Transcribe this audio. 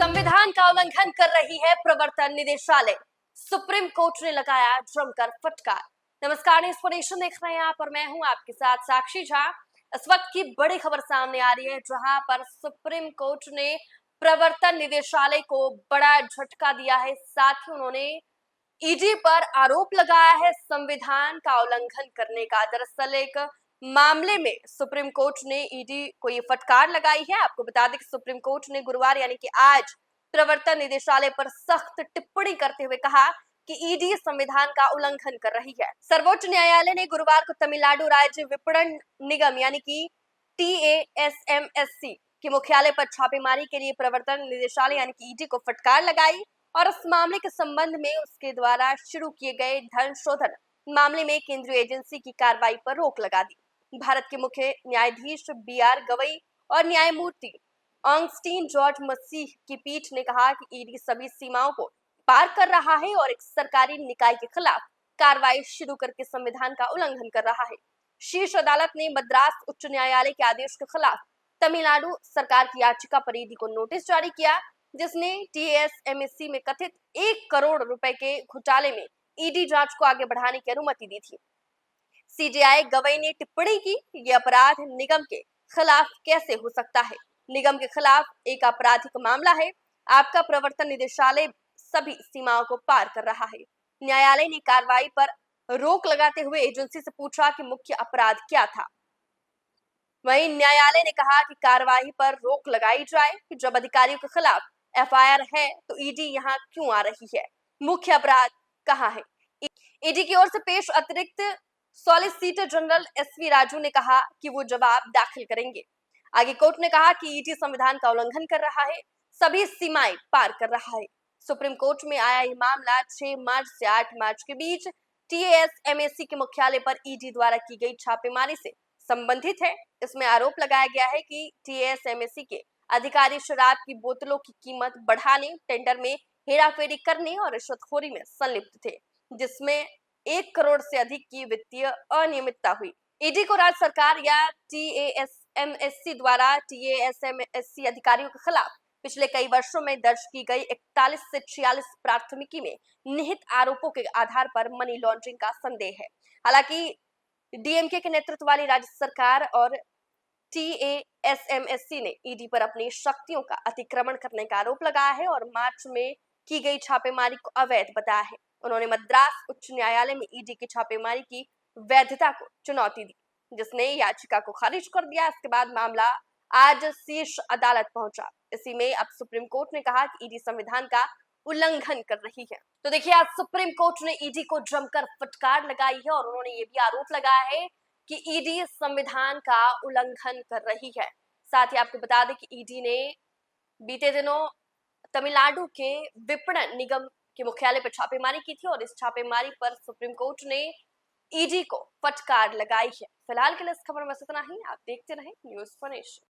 संविधान का उल्लंघन कर रही है प्रवर्तन निदेशालय, सुप्रीम कोर्ट ने लगाया जमकर फटकार। नमस्कार, न्यूज़ नेशन देख रहे हैं आप और मैं हूं आपके साथ साक्षी झा। इस वक्त की बड़ी खबर सामने आ रही है जहां पर सुप्रीम कोर्ट ने प्रवर्तन निदेशालय को बड़ा झटका दिया है। साथ ही उन्होंने ईडी पर आरोप लगाया है संविधान का उल्लंघन करने का। दरअसल एक मामले में सुप्रीम कोर्ट ने ईडी को ये फटकार लगाई है। आपको बता दें कि सुप्रीम कोर्ट ने गुरुवार यानी कि आज प्रवर्तन निदेशालय पर सख्त टिप्पणी करते हुए कहा कि ईडी संविधान का उल्लंघन कर रही है। सर्वोच्च न्यायालय ने गुरुवार को तमिलनाडु राज्य विपणन निगम यानी कि TASMSC के मुख्यालय पर छापेमारी के लिए प्रवर्तन निदेशालय यानी कि ईडी को फटकार लगाई और इस मामले के संबंध में उसके द्वारा शुरू किए गए धन शोधन मामले में केंद्रीय एजेंसी की कार्रवाई पर रोक लगा दी। भारत के मुख्य न्यायाधीश BR गवई और न्यायमूर्ति ऑगस्टीन जॉर्ज मसीह की पीठ ने कहा कि ईडी सभी सीमाओं को पार कर रहा है और एक सरकारी निकाय के खिलाफ कार्रवाई शुरू करके संविधान का उल्लंघन कर रहा है। शीर्ष अदालत ने मद्रास उच्च न्यायालय के आदेश के खिलाफ तमिलनाडु सरकार की याचिका पर ईडी को नोटिस जारी किया, जिसने TASMSC में कथित 1 करोड़ रुपए के घोटाले में ईडी जांच को आगे बढ़ाने की अनुमति दी थी। CJI गवई ने टिप्पणी की, ये अपराध निगम के खिलाफ कैसे हो सकता है? निगम के खिलाफ एक आपराधिक मामला है। आपका प्रवर्तन निदेशालय सभी सीमाओं को पार कर रहा है। न्यायालय ने कार्रवाई पर रोक लगाते हुए एजेंसी से पूछा कि मुख्य अपराध क्या था। वहीं न्यायालय ने कहा कि कार्रवाई पर रोक लगाई जाए। जब अधिकारियों के खिलाफ FIR है तो ईडी यहाँ क्यों आ रही है? मुख्य अपराध कहाँ है? ईडी की ओर से पेश अतिरिक्त सॉलिसिटर जनरल SV राजू ने कहा कि वो जवाब दाखिल करेंगे। आगे कोर्ट ने कहा कि ईडी संविधान का उल्लंघन कर रहा है, सभी सीमाएं पार कर रहा है। सुप्रीम कोर्ट में आया ये मामला 6 मार्च से 8 मार्च के बीच TASMSC के मुख्यालय पर ईडी द्वारा की गई छापेमारी से संबंधित है। इसमें आरोप लगाया गया है कि TASMSC के अधिकारी शराब की बोतलों की कीमत बढ़ाने, टेंडर में हेराफेरी करने और रिश्वतखोरी में संलिप्त थे, जिसमें 1 करोड़ से अधिक की वित्तीय अनियमितता हुई। ईडी को राज्य सरकार या TASMSC द्वारा TASMSC अधिकारियों के खिलाफ पिछले कई वर्षों में दर्ज की गई 41 से 46 प्राथमिकी में निहित आरोपों के आधार पर मनी लॉन्ड्रिंग का संदेह है। हालांकि DMK के नेतृत्व वाली राज्य सरकार और TASMSC ने ईडी पर अपनी शक्तियों का अतिक्रमण करने का आरोप लगाया है और मार्च में की गई छापेमारी को अवैध बताया है। उन्होंने मद्रास उच्च न्यायालय में ईडी की छापेमारी की वैधता को चुनौती दी, जिसने याचिका को खारिज कर दिया। इसके बाद मामला आज शीर्ष अदालत पहुंचा। इसी में अब सुप्रीम कोर्ट ने कहा कि ईडी संविधान का उल्लंघन कर रही है। तो देखिए, आज सुप्रीम कोर्ट ने ईडी को जमकर फटकार लगाई है और उन्होंने ये भी आरोप लगाया है कि ईडी संविधान का उल्लंघन कर रही है। साथ ही आपको बता दें कि ईडी ने बीते दिनों तमिलनाडु के विपणन निगम के मुख्यालय पर छापेमारी की थी और इस छापेमारी पर सुप्रीम कोर्ट ने ईडी को फटकार लगाई है। फिलहाल के लिए इस खबर में इतना ही। आप देखते रहें न्यूज़ नेशन।